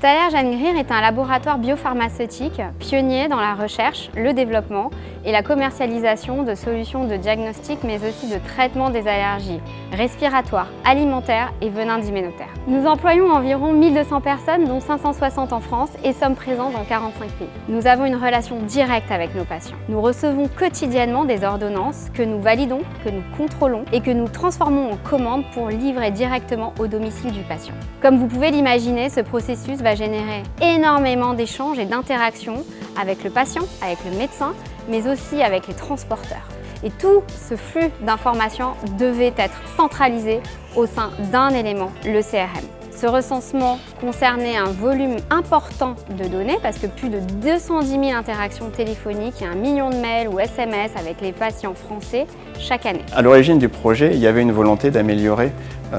Thaler Jahngir est un laboratoire biopharmaceutique pionnier dans la recherche, le développement et la commercialisation de solutions de diagnostic mais aussi de traitement des allergies respiratoires, alimentaires et venins d'hyménoptères. Nous employons environ 1200 personnes dont 560 en France et sommes présents dans 45 pays. Nous avons une relation directe avec nos patients. Nous recevons quotidiennement des ordonnances que nous validons, que nous contrôlons et que nous transformons en commandes pour livrer directement au domicile du patient. Comme vous pouvez l'imaginer, ce processus va générer énormément d'échanges et d'interactions avec le patient, avec le médecin, mais aussi avec les transporteurs. Et tout ce flux d'informations devait être centralisé au sein d'un élément, le CRM. Ce recensement concernait un volume important de données parce que plus de 210 000 interactions téléphoniques et 1 million de mails ou SMS avec les patients français chaque année. À l'origine du projet, il y avait une volonté d'améliorer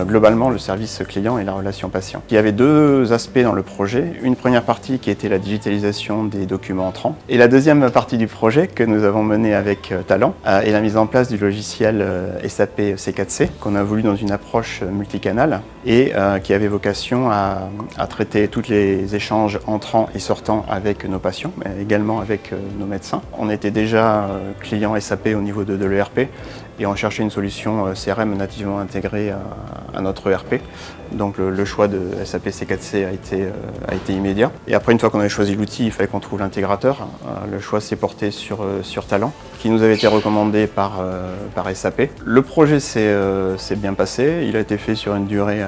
globalement le service client et la relation patient. Il y avait deux aspects dans le projet. Une première partie qui était la digitalisation des documents entrants et la deuxième partie du projet que nous avons mené avec Talent est la mise en place du logiciel SAP C4C qu'on a voulu dans une approche multicanale et qui avait vocation à traiter tous les échanges entrants et sortants avec nos patients, mais également avec nos médecins. On était déjà client SAP au niveau de l'ERP et on cherchait une solution CRM nativement intégrée à notre ERP. Donc le choix de SAP C4C a été immédiat. Et après, une fois qu'on avait choisi l'outil, il fallait qu'on trouve l'intégrateur. Le choix s'est porté sur Talent, qui nous avait été recommandé par SAP. Le projet s'est bien passé. Il a été fait sur une durée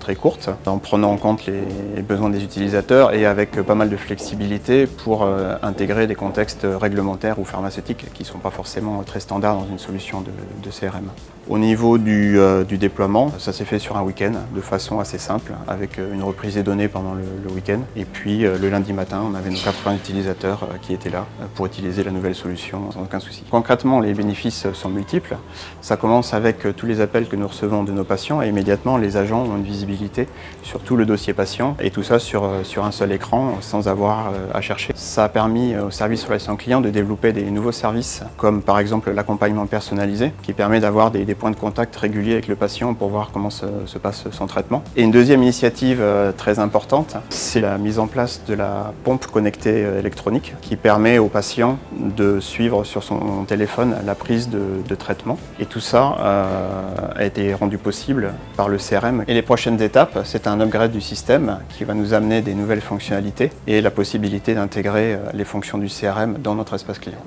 très courte, en prenant en compte les besoins des utilisateurs et avec pas mal de flexibilité pour intégrer des contextes réglementaires ou pharmaceutiques qui ne sont pas forcément très standards dans une solution de CRM. Au niveau du déploiement, ça s'est fait sur un week-end de façon assez simple, avec une reprise des données pendant le week-end. Et puis le lundi matin, on avait nos 80 utilisateurs qui étaient là pour utiliser la nouvelle solution sans aucun souci. Concrètement, les bénéfices sont multiples. Ça commence avec tous les appels que nous recevons de nos patients et immédiatement les agents ont une visibilité sur tout le dossier patient et tout ça sur un seul écran sans avoir à chercher. Ça a permis au service relation client de développer des nouveaux services comme par exemple l'accompagnement personnalisé qui permet d'avoir des points de contact réguliers avec le patient pour voir comment se passe son traitement. Et une deuxième initiative très importante, c'est la mise en place de la pompe connectée électronique qui permet au patient de suivre sur son téléphone la prise de traitement. Et tout ça a été rendu possible par le CRM. Et les prochaines étapes, c'est un upgrade du système qui va nous amener des nouvelles fonctionnalités et la possibilité d'intégrer les fonctions du CRM dans notre espace client.